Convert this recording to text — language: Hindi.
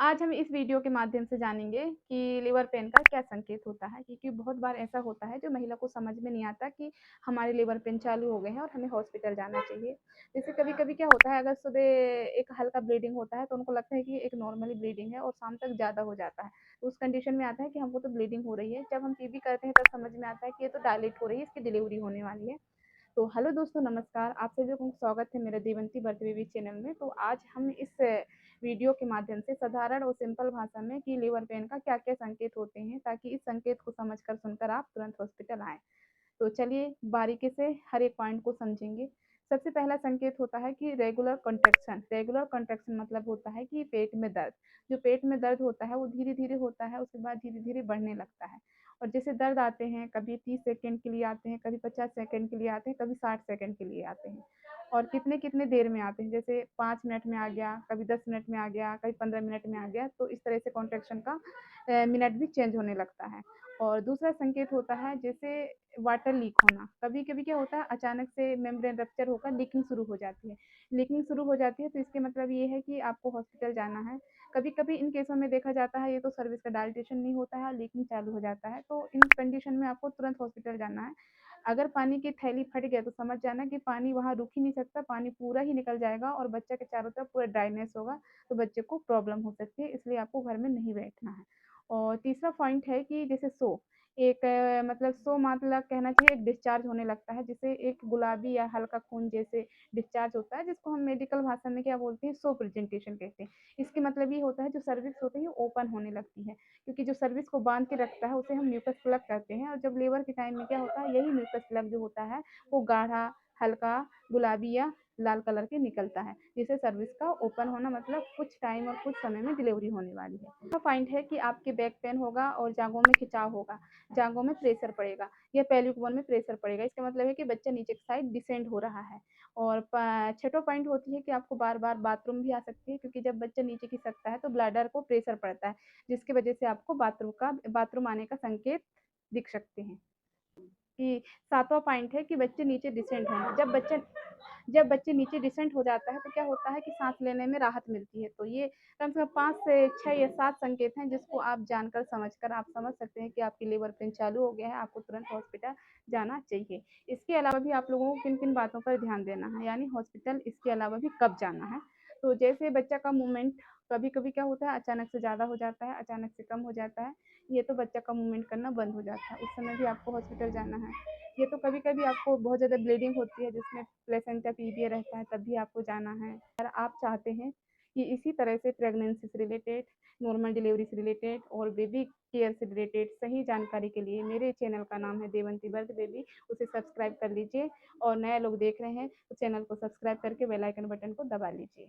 आज हम इस वीडियो के माध्यम से जानेंगे कि लिवर पेन का क्या संकेत होता है, क्योंकि बहुत बार ऐसा होता है जो महिला को समझ में नहीं आता कि हमारे लिवर पेन चालू हो गए हैं और हमें हॉस्पिटल जाना चाहिए। जैसे कभी-कभी क्या होता है, अगर सुबह एक हल्का ब्लीडिंग होता है तो उनको लगता है कि एक नॉर्मली ब्लीडिंग है और शाम तक ज़्यादा हो जाता है। तो उस कंडीशन में आता है कि हमको तो ब्लीडिंग हो रही है। जब हम पीबी करते हैं तब समझ में आता है कि ये तो डायलेट हो रही है, इसकी डिलीवरी होने वाली है। तो हेलो दोस्तों, नमस्कार। आप सभी को स्वागत है मेरे देवंती बर्थ बेबी चैनल में। तो आज हम इस वीडियो के माध्यम से साधारण और सिंपल भाषा में कि लिवर पेन का क्या-क्या संकेत होते हैं, ताकि इस संकेत को समझकर सुनकर आप तुरंत हॉस्पिटल आएँ। तो चलिए बारीकी से हर एक पॉइंट को समझेंगे। सबसे पहला संकेत होता है कि रेगुलर कॉन्ट्रैक्शन। रेगुलर कॉन्ट्रैक्शन मतलब होता है कि पेट में दर्द। जो पेट में दर्द होता है वो धीरे-धीरे होता है, उसके बाद धीरे-धीरे बढ़ने लगता है। और जैसे दर्द आते हैं, कभी 30 सेकंड के लिए आते हैं, कभी 50 सेकंड के लिए आते हैं, कभी 60 सेकंड के लिए आते हैं। और कितने-कितने देर में आते हैं, जैसे 5 मिनट में आ गया, कभी 10 मिनट में आ गया, कभी 15 मिनट में आ गया। तो इस तरह से कॉन्ट्रैक्शन का मिनट भी चेंज होने लगता है। और दूसरा संकेत होता है जैसे वाटर लीक होना। कभी-कभी क्या होता है, अचानक से मेम्ब्रेन रप्चर होकर लीकिंग शुरू हो जाती है। लीकिंग शुरू हो जाती है तो इसके मतलब ये है कि आपको हॉस्पिटल जाना है। कभी-कभी इन केसों में देखा जाता है ये तो सर्विस का डायलिटेशन नहीं होता है, लीकिंग चालू हो जाता है। तो इन कंडीशन में आपको तुरंत हॉस्पिटल जाना है। अगर पानी की थैली फट गया तो समझ जाना कि पानी वहाँ रुक ही नहीं सकता, पानी पूरा ही निकल जाएगा और बच्चे के चारों तरफ पूरा ड्राइनेस होगा, तो बच्चे को प्रॉब्लम हो सकती है, इसलिए आपको घर में नहीं बैठना है। और तीसरा पॉइंट है कि जैसे एक मतलब मतलब कहना चाहिए एक डिस्चार्ज होने लगता है, जिसे एक गुलाबी या हल्का खून जैसे डिस्चार्ज होता है, जिसको हम मेडिकल भाषा में क्या बोलते हैं, प्रेजेंटेशन कहते हैं। इसके मतलब ये होता है जो सर्विक्स होती है वो ओपन होने लगती है, क्योंकि जो सर्विस को बांध के रखता है उसे हम म्यूकस प्लग कहते हैं। और जब लेबर के टाइम में क्या होता है, यही म्यूकस प्लग जो होता है वो गाढ़ा, हल्का, गुलाबी या लाल कलर के निकलता है, जिसे सर्विस का ओपन होना मतलब कुछ टाइम और कुछ समय में डिलीवरी होने वाली है। दूसरा पॉइंट है कि आपके बैक पेन होगा और जांघों में खिंचाव होगा, जांघों में प्रेशर पड़ेगा या पेल्विक बोन में प्रेशर पड़ेगा। इसका मतलब है कि बच्चा नीचे की साइड डिसेंड हो रहा है। और छठो पॉइंट होती है कि आपको बार बार बाथरूम भी आ सकती है, क्योंकि जब बच्चा नीचे की सकता है तो ब्लैडर को प्रेशर पड़ता है, जिसकी वजह से आपको बाथरूम आने का संकेत दिख सकते हैं। कि सातवां पॉइंट है कि बच्चे नीचे डिसेंट होना। जब बच्चे नीचे डिसेंट हो जाता है तो क्या होता है कि सांस लेने में राहत मिलती है। तो ये कम से कम 5 से 6 या 7 संकेत हैं, जिसको आप जानकर समझकर आप समझ सकते हैं कि आपकी लिवर पेन चालू हो गया है, आपको तुरंत हॉस्पिटल जाना चाहिए। इसके अलावा भी आप लोगों को किन किन बातों पर ध्यान देना है, यानी हॉस्पिटल इसके अलावा भी कब जाना है। तो जैसे बच्चा का मूवमेंट कभी कभी क्या होता है, अचानक से ज़्यादा हो जाता है, अचानक से कम हो जाता है, ये तो बच्चा का मूवमेंट करना बंद हो जाता है, उस समय भी आपको हॉस्पिटल जाना है। ये तो कभी-कभी आपको बहुत ज़्यादा ब्लीडिंग होती है, जिसमें प्लेसेंटा पीवियर रहता है, तब भी आपको जाना है। अगर आप चाहते हैं कि इसी तरह से प्रेगनेंसी से रिलेटेड, नॉर्मल डिलीवरी से रिलेटेड और बेबी केयर से रिलेटेड सही जानकारी के लिए मेरे चैनल का नाम है देवंती बर्थ बेबी, उसे सब्सक्राइब कर लीजिए। और नए लोग देख रहे हैं तो चैनल को सब्सक्राइब करके बेल आइकन बटन को दबा लीजिए।